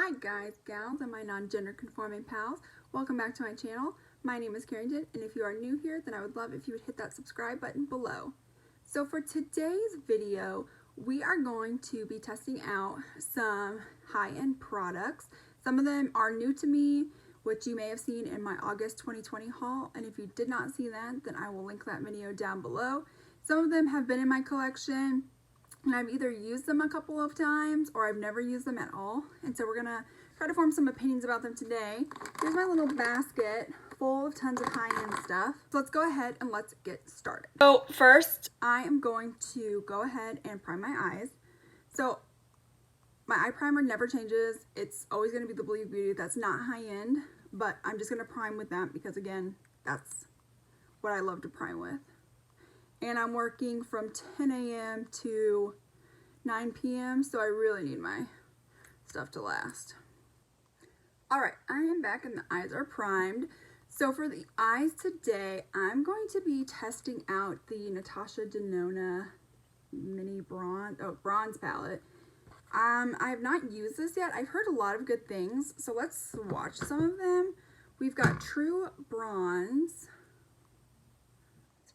Hi guys, gals, and my non-gender conforming pals. Welcome back to my channel. My name is Carrington, and if you are new here, then I would love if you would hit that subscribe button below. So for today's video, we are going to be testing out some high-end products. Some of them are new to me, which you may have seen in my August 2020 haul, and if you did not see that, then I will link that video down below. Some of them have been in my collection, and I've either used them a couple of times or I've never used them at all. And so we're gonna try to form some opinions about them today. Here's my little basket full of tons of high-end stuff. So let's go ahead and let's get started. So first, I am going to go ahead and prime my eyes. So my eye primer never changes. It's always gonna be the BLVD. That's not high-end, but I'm just gonna prime with that because again, that's what I love to prime with. And I'm working from 10 a.m. to 9 p.m. so I really need my stuff to last. Alright, I am back and the eyes are primed. So for the eyes today, I'm going to be testing out the Natasha Denona mini bronze palette. I have not used this yet. I've heard a lot of good things, so let's swatch some of them. We've got True Bronze.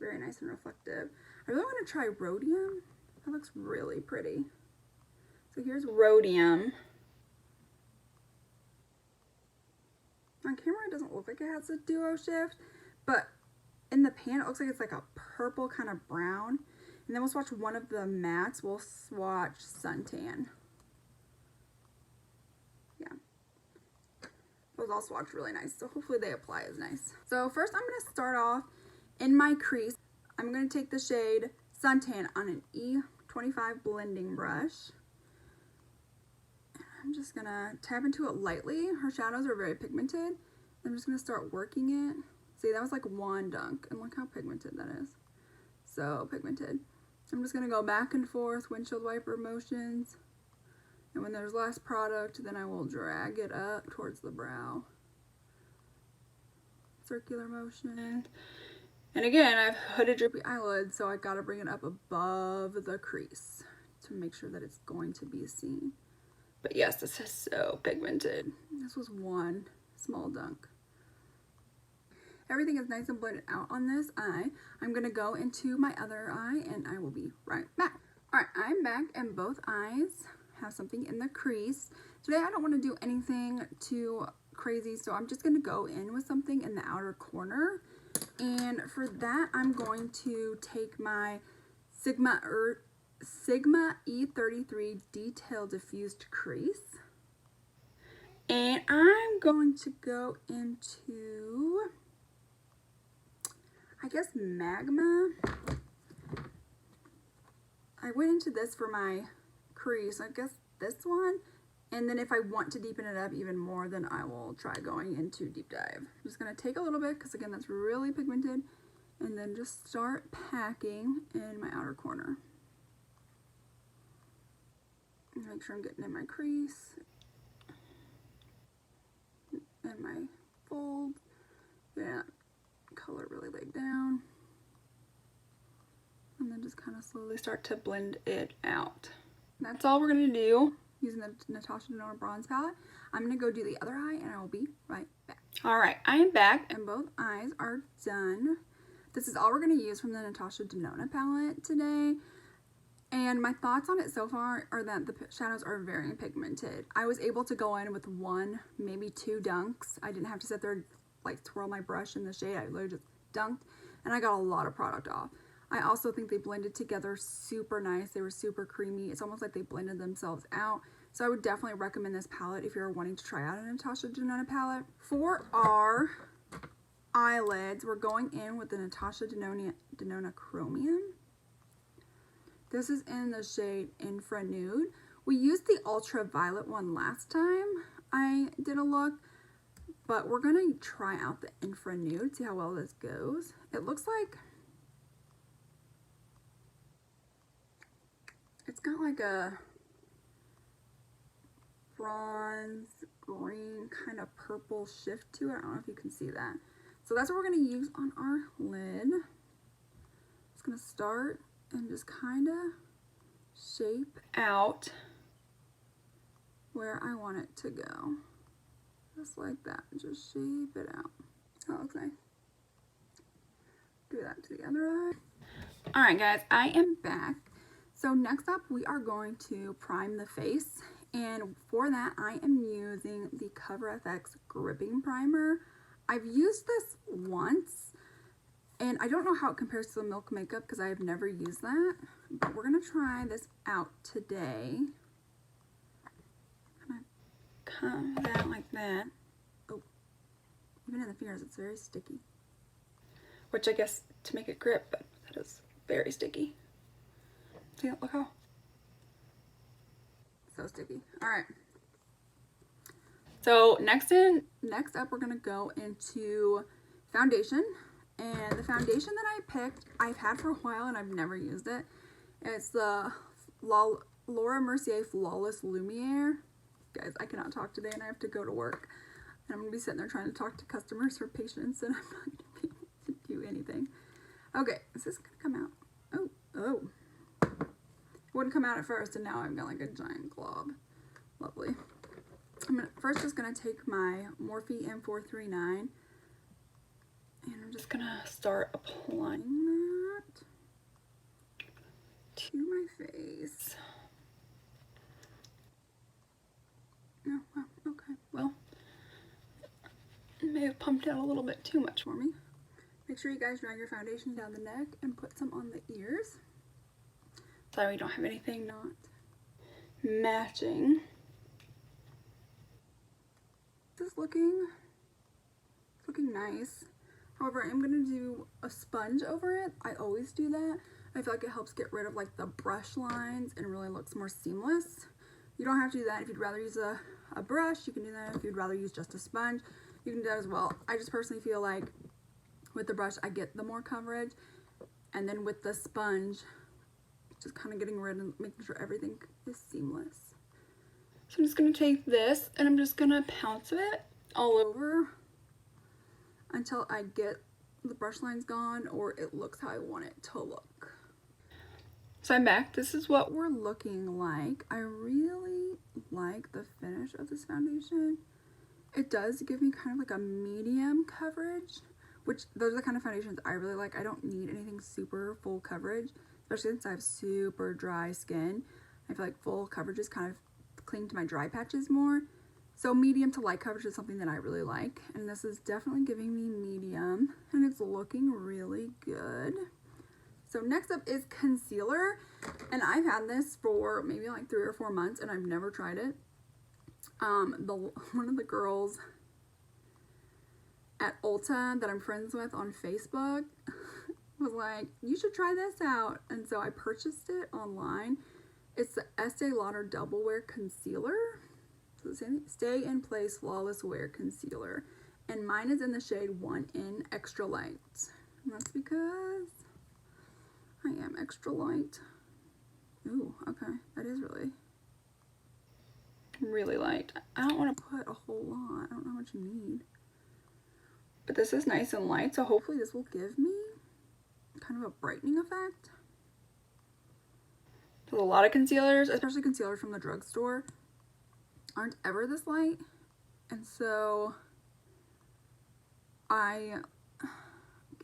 Very nice and reflective. I really want to try Rhodium. That looks really pretty. So here's Rhodium. On camera it doesn't look like it has a duo shift, but in the pan it looks like it's like a purple kind of brown. And then we'll swatch one of the mattes. We'll swatch Suntan. Yeah. Those all swatched really nice, so hopefully they apply as nice. So first I'm going to start off in my crease. I'm going to take the shade Suntan on an E25 blending brush. I'm just going to tap into it lightly. Her shadows are very pigmented. I'm just going to start working it. See, that was like one dunk, and look how pigmented that is. So pigmented. I'm just going to go back and forth, windshield wiper motions. And when there's less product, then I will drag it up towards the brow. Circular motion. And again, I have hooded droopy eyelids, so I gotta bring it up above the crease to make sure that it's going to be seen. But yes, this is so pigmented. This was one small dunk. Everything is nice and blended out on this eye. I'm gonna go into my other eye and I will be right back. All right, I'm back and both eyes have something in the crease. Today I don't wanna do anything too crazy, so I'm just gonna go in with something in the outer corner. And for that, I'm going to take my Sigma E33 Detail Diffused Crease. And I'm going to go into, I guess, Magma. I went into this for my crease, I guess this one. And then if I want to deepen it up even more, then I will try going into Deep Dive. I'm just going to take a little bit, because again, that's really pigmented, and then just start packing in my outer corner. Make sure I'm getting in my crease, and my fold. Yeah, color really laid down. And then just kind of slowly start to blend it out. That's all we're going to do. Using the Natasha Denona bronze palette. I'm going to go do the other eye and I will be right back. Alright, I am back and both eyes are done. This is all we're going to use from the Natasha Denona palette today. And my thoughts on it so far are that the shadows are very pigmented. I was able to go in with one, maybe two dunks. I didn't have to sit there like twirl my brush in the shade. I literally just dunked and I got a lot of product off. I also think they blended together super nice. They were super creamy. It's almost like they blended themselves out. So I would definitely recommend this palette if you're wanting to try out a Natasha Denona palette. For our eyelids, we're going in with the Natasha Denona Chromium. This is in the shade Infra Nude. We used the ultraviolet one last time I did a look, but we're going to try out the Infra Nude, see how well this goes. It looks like it's got like a bronze, green, kind of purple shift to it. I don't know if you can see that. So that's what we're going to use on our lid. Just going to start and just kind of shape out where I want it to go. Just like that. Just shape it out. That looks nice. Do that to the other eye. Alright guys, I am back. So next up we are going to prime the face. And for that I am using the Cover FX Gripping Primer. I've used this once. And I don't know how it compares to the Milk Makeup because I have never used that. But we're going to try this out today. Come down like that. Oh, even in the fingers it's very sticky. Which I guess to make it grip, but that is very sticky. See, look how. So sticky. Alright. So next up we're going to go into foundation. And the foundation that I picked, I've had for a while and I've never used it. It's the Laura Mercier Flawless Lumiere. Guys, I cannot talk today and I have to go to work. And I'm going to be sitting there trying to talk to customers for patients and I'm not going to be able to do anything. Okay, is this going to come out? Oh. It wouldn't come out at first and now I've got like a giant glob. Lovely. I'm first just going to take my Morphe M439 and I'm just going to start applying that to my face. Oh, well, okay. Well, it may have pumped out a little bit too much for me. Make sure you guys drag your foundation down the neck and put some on the ears. Sorry, we don't have anything not matching. This is looking nice. However, I'm going to do a sponge over it. I always do that. I feel like it helps get rid of like the brush lines and really looks more seamless. You don't have to do that. If you'd rather use a brush, you can do that. If you'd rather use just a sponge, you can do that as well. I just personally feel like with the brush, I get the more coverage. And then with the sponge, just kind of getting rid of making sure everything is seamless. So I'm just going to take this and I'm just going to pounce it all over until I get the brush lines gone or it looks how I want it to look. So I'm back. This is what we're looking like. I really like the finish of this foundation. It does give me kind of like a medium coverage, which those are the kind of foundations I really like. I don't need anything super full coverage, especially since I have super dry skin. I feel like full coverage is kind of cling to my dry patches more. So medium to light coverage is something that I really like. And this is definitely giving me medium and it's looking really good. So next up is concealer. And I've had this for maybe like 3 or 4 months and I've never tried it. One of the girls at Ulta that I'm friends with on Facebook was like, you should try this out. And so I purchased it online. It's the Estee Lauder Double Wear Concealer. So the same thing, Stay in Place Flawless Wear Concealer. And mine is in the shade 1N Extra Light. And that's because I am extra light. Ooh, okay. That is really light. I don't want to put a whole lot. I don't know how much you need. But this is nice and light, so hopefully this will give me kind of a brightening effect. There's a lot of concealers, especially concealers from the drugstore, aren't ever this light. And so I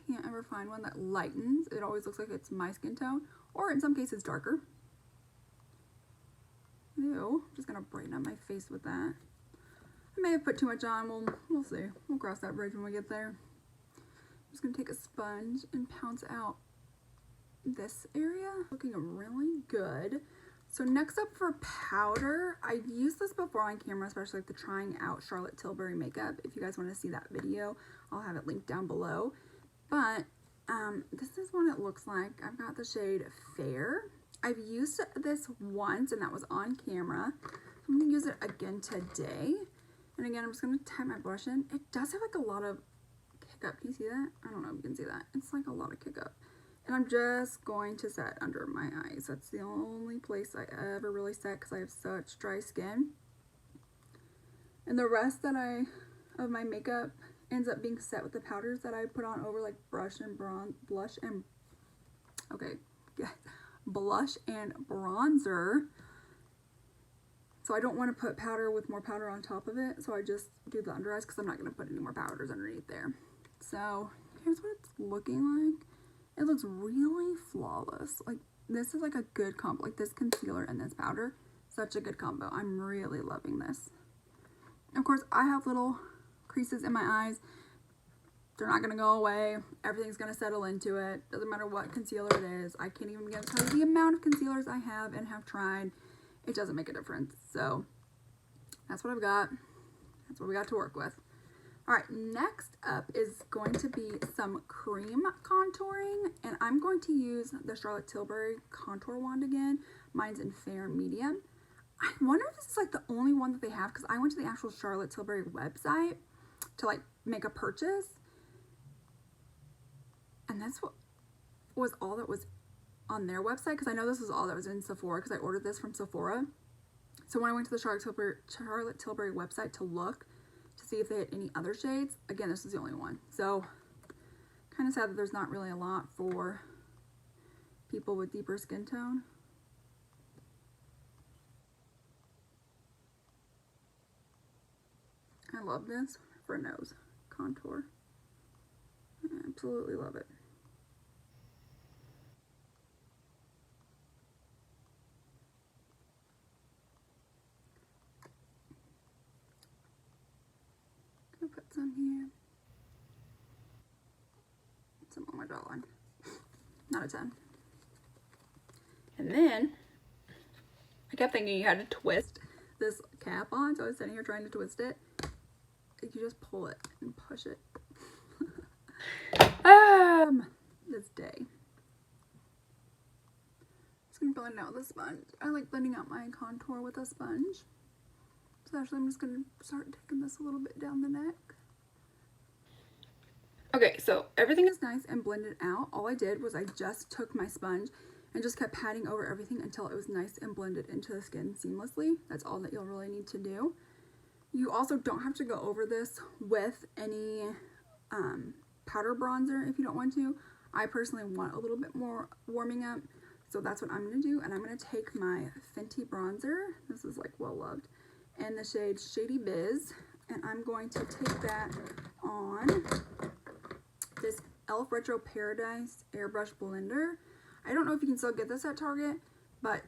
can't ever find one that lightens. It always looks like it's my skin tone, or in some cases darker. Ew, I'm just gonna brighten up my face with that. I may have put too much on, we'll see. We'll cross that bridge when we get there. I'm just gonna take a sponge and pounce out this area. Looking really good. So next up for powder, I've used this before on camera, especially like the trying out Charlotte Tilbury makeup. If you guys want to see that video, I'll have it linked down below. But this is what it looks like. I've got the shade Fair. I've used this once and that was on camera. I'm going to use it again today. And again, I'm just going to type my blush in. It does have like a lot of kick up. Can you see that? I don't know if you can see that. It's like a lot of kick up. And I'm just going to set under my eyes. That's the only place I ever really set because I have such dry skin. And the rest of my makeup ends up being set with the powders that I put on over like blush and bronzer. So I don't want to put powder with more powder on top of it. So I just do the under eyes because I'm not going to put any more powders underneath there. So here's what it's looking like. It looks really flawless. Like this is like a good combo. Like this concealer and this powder, such a good combo. I'm really loving this. Of course, I have little creases in my eyes. They're not going to go away. Everything's going to settle into it. Doesn't matter what concealer it is. I can't even begin to tell you the amount of concealers I have and have tried. It doesn't make a difference. So that's what I've got. That's what we got to work with. All right, next up is going to be some cream contouring, and I'm going to use the Charlotte Tilbury contour wand again. Mine's in fair medium. I wonder if this is like the only one that they have, because I went to the actual Charlotte Tilbury website to like make a purchase, and that's what was all that was on their website, because I know this is all that was in Sephora because I ordered this from Sephora. So when I went to the Charlotte Tilbury website to look to see if they had any other shades, again, this is the only one. So kind of sad that there's not really a lot for people with deeper skin tone. I love this for a nose contour. I absolutely love it. Gonna put some here. Some on my jawline. Not a ton. And then I kept thinking you had to twist this cap on, so I was sitting here trying to twist it. You just pull it and push it. This day. Just gonna blend out the sponge. I like blending out my contour with a sponge. So actually I'm just gonna start taking this a little bit down the neck. Okay, so everything is nice and blended out. All I did was I just took my sponge and just kept patting over everything until it was nice and blended into the skin seamlessly. That's all that you'll really need to do. You also don't have to go over this with any powder bronzer if you don't want to. I personally want a little bit more warming up, so that's what I'm going to do. And I'm going to take my Fenty bronzer. This is like well loved. And the shade Shady Biz. And I'm going to take that on this e.l.f. Retro Paradise Airbrush Blender. I don't know if you can still get this at Target, but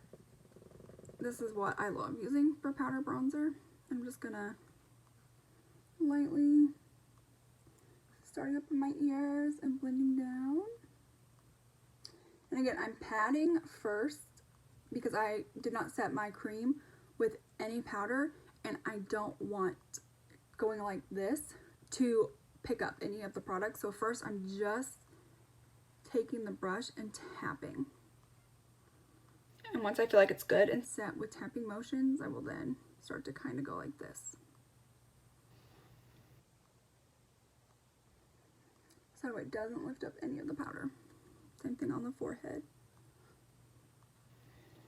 this is what I love using for powder bronzer. I'm just gonna lightly starting up in my ears and blending down. And again, I'm patting first because I did not set my cream with any powder, and I don't want going like this to pick up any of the product. So first I'm just taking the brush and tapping. And once I feel like it's good and set with tapping motions, I will then start to kind of go like this. So it doesn't lift up any of the powder. Same thing on the forehead.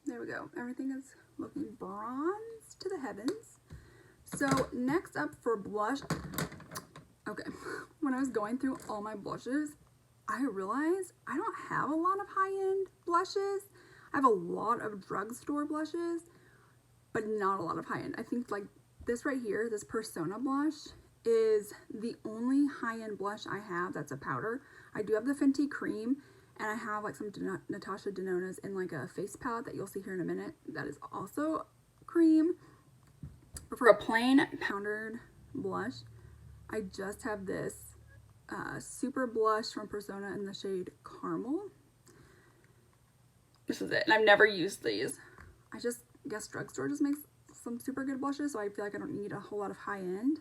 There we go. Everything is looking bronze to the heavens. So next up for blush, okay, when I was going through all my blushes, I realized I don't have a lot of high-end blushes. I have a lot of drugstore blushes, but not a lot of high-end. I think like this right here, this Persona blush, is the only high-end blush I have that's a powder. I do have the Fenty cream, and I have like some Natasha Denona's in like a face palette that you'll see here in a minute. That is also cream. But for a plain powdered blush, I just have this super blush from Persona in the shade Caramel. This is it, and I've never used these. I just guess drugstore just makes some super good blushes, so I feel like I don't need a whole lot of high-end.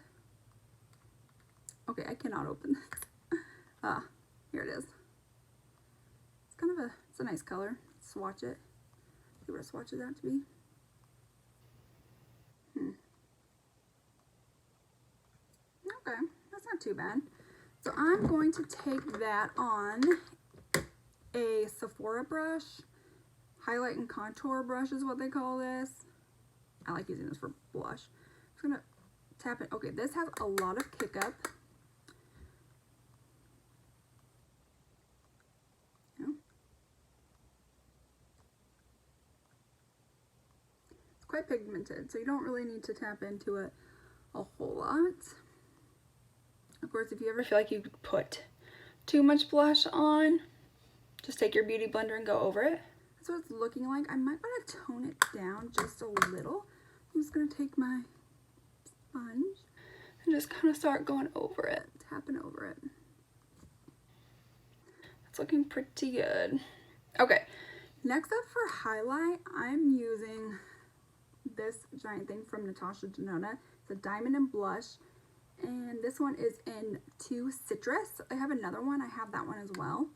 Okay, I cannot open this. Here it is. It's kind of it's a nice color. Swatch it. See what a swatch is out to be. Okay, that's not too bad. So I'm going to take that on a Sephora brush. Highlight and contour brush is what they call this. I like using this for blush. I'm just gonna tap it. Okay, this has a lot of kick up. It's quite pigmented, so you don't really need to tap into it a whole lot. Of course, if you ever feel like you put too much blush on, just take your beauty blender and go over it. That's what it's looking like. I might want to tone it down just a little. I'm just going to take my sponge and just kind of start going over it, tapping over it. It's looking pretty good. Okay, next up for highlight, I'm using this giant thing from Natasha Denona. It's a diamond and blush, and this one is in 2 Citrus. I have another one. I have that one as well,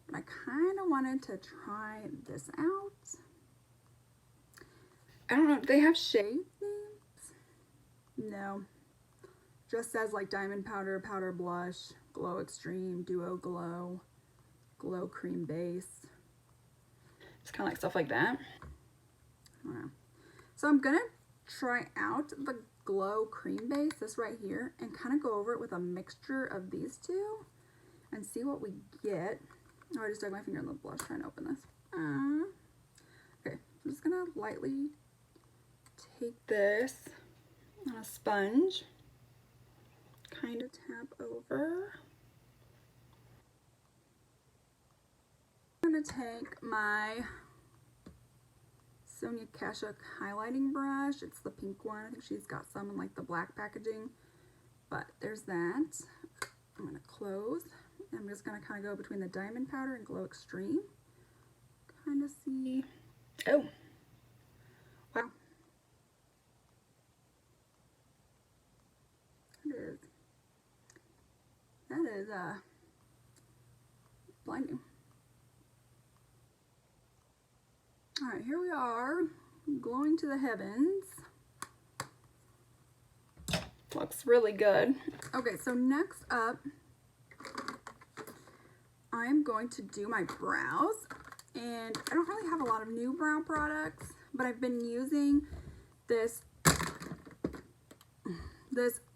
but I kind of wanted to try this out. I don't know, do they have shade names? No, just says like diamond powder, powder blush, glow extreme, duo glow, glow cream base. It's kind of like stuff like that. I don't know. So I'm gonna try out the glow cream base, this right here, and kind of go over it with a mixture of these two and see what we get. Oh, I just stuck my finger in the blush trying to open this. Okay, I'm just gonna lightly take this on a sponge, kind of tap over. I'm gonna take my Sonia Kashuk highlighting brush. It's the pink one. I think she's got some in like the black packaging, but there's that. I'm gonna close. I'm just gonna kind of go between the diamond powder and glow extreme. Kind of see. Oh, wow. That is blinding. All right, here we are, glowing to the heavens. Looks really good. Okay, so next up, I'm going to do my brows. And I don't really have a lot of new brow products, but I've been using this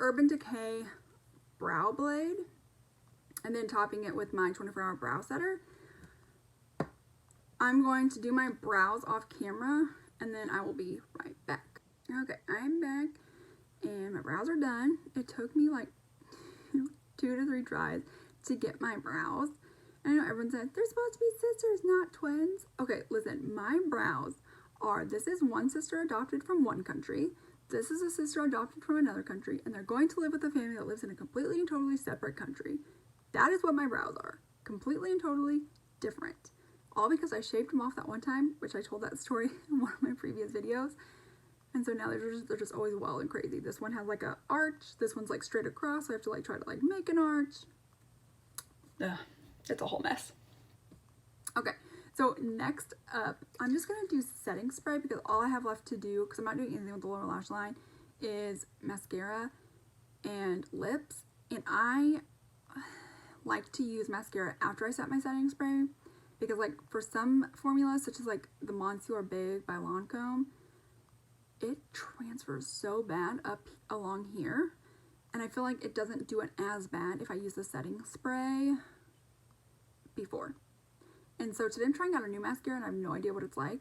Urban Decay brow blade and then topping it with my 24-hour brow setter. I'm going to do my brows off camera and then I will be right back. Okay, I'm back and my brows are done. It took me like 2 to 3 tries to get my brows. I know everyone said they're supposed to be sisters, not twins. Okay, listen, my brows are, this is one sister adopted from one country. This is a sister adopted from another country, and they're going to live with a family that lives in a completely and totally separate country. That is what my brows are. Completely and totally different. All because I shaved them off that one time, which I told that story in one of my previous videos. And so now they're just always wild and crazy. This one has like a arch. This one's like straight across. So I have to like try to like make an arch. Ugh, it's a whole mess. Okay, so next up, I'm just gonna do setting spray because all I have left to do, because I'm not doing anything with the lower lash line, is mascara and lips. And I like to use mascara after I set my setting spray because like for some formulas, such as like the Monsieur Big by Lancome, it transfers so bad up along here. And I feel like it doesn't do it as bad if I use the setting spray before. And so today I'm trying out a new mascara and I have no idea what it's like,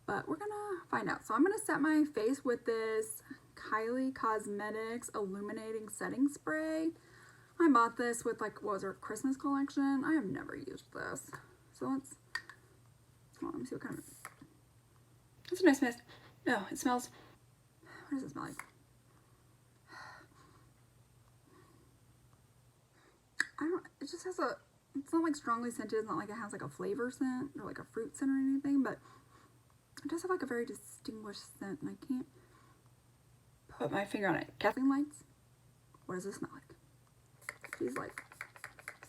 but we're gonna find out. So I'm gonna set my face with this Kylie Cosmetics Illuminating Setting Spray. I bought this with like, what was her Christmas collection? I have never used this. So let's, hold on, let me see what kind of, that's a nice mist. No, it smells, what does it smell like? It just has a, it's not like strongly scented. It's not like it has like a flavor scent or like a fruit scent or anything, but it does have like a very distinguished scent, and I can't put my finger on it. Kathleen Lights, what does it smell like? She's like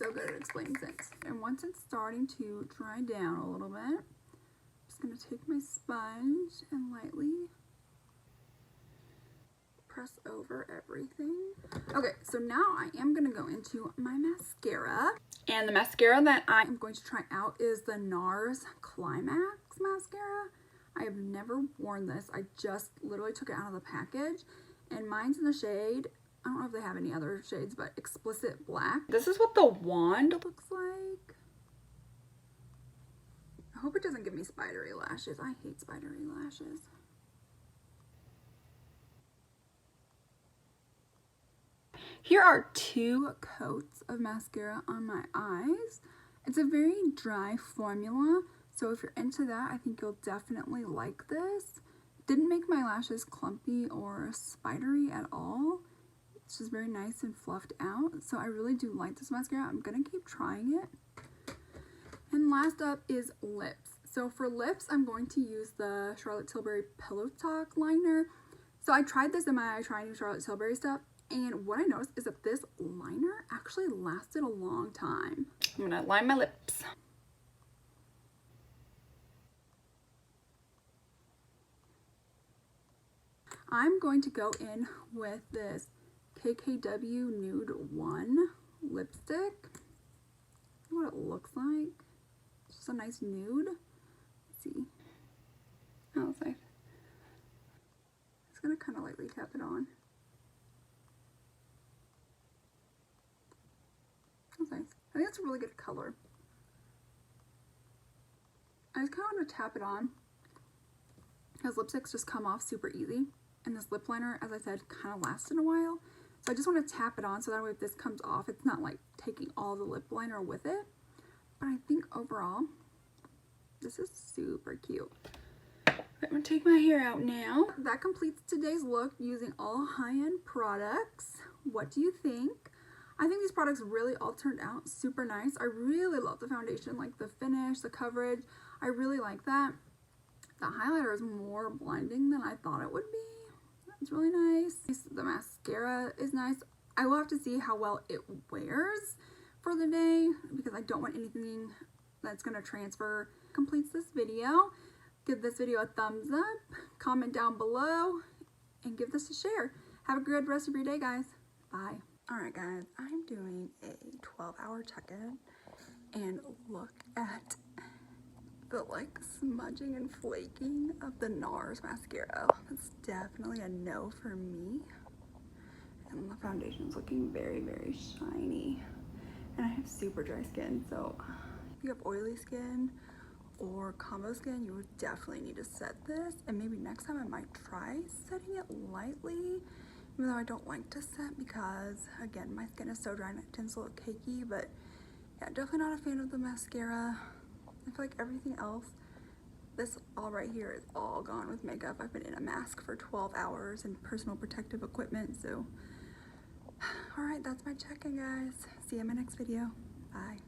so good at explaining scents. And once it's starting to dry down a little bit, I'm just gonna take my sponge and lightly press over everything. Okay, so now I am gonna go into my mascara. And the mascara that I'm going to try out is the NARS Climax mascara. I have never worn this. I just literally took it out of the package. And mine's in the shade, I don't know if they have any other shades, but Explicit Black. This is what the wand looks like. I hope it doesn't give me spidery lashes. I hate spidery lashes. Here are 2 coats of mascara on my eyes. It's a very dry formula, so if you're into that, I think you'll definitely like this. Didn't make my lashes clumpy or spidery at all. It's just very nice and fluffed out, so I really do like this mascara. I'm gonna keep trying it. And last up is lips. So for lips, I'm going to use the Charlotte Tilbury Pillow Talk liner. So I tried this in my eye trying new Charlotte Tilbury stuff, and what I noticed is that this liner actually lasted a long time. I'm gonna line my lips. I'm going to go in with this KKW Nude 1 lipstick. What it looks like. It's just a nice nude. Let's see. Oh, it's nice. Just gonna kind of lightly tap it on. That's nice. I think it's a really good color. I just kind of want to tap it on because lipsticks just come off super easy. And this lip liner, as I said, kind of lasted a while. So I just want to tap it on so that way if this comes off, it's not like taking all the lip liner with it. But I think overall, this is super cute. I'm going to take my hair out now. That completes today's look using all high-end products. What do you think? I think these products really all turned out super nice. I really love the foundation, like the finish, the coverage. I really like that. The highlighter is more blinding than I thought it would be. It's really nice. The mascara is nice. I will have to see how well it wears for the day because I don't want anything that's going to transfer. Completes this video. Give this video a thumbs up, comment down below, and give this a share. Have a good rest of your day, guys. Bye. Alright guys, I'm doing a 12-hour check-in, and look at the like smudging and flaking of the NARS mascara. That's definitely a no for me. And the foundation is looking very, very shiny. And I have super dry skin, so if you have oily skin or combo skin, you would definitely need to set this. And maybe next time I might try setting it lightly, even though I don't like to set because, again, my skin is so dry and it tends to look cakey. But yeah, definitely not a fan of the mascara. I feel like everything else, this all right here is all gone with makeup. I've been in a mask for 12 hours and personal protective equipment, so all right, that's my check-in, guys. See you in my next video. Bye.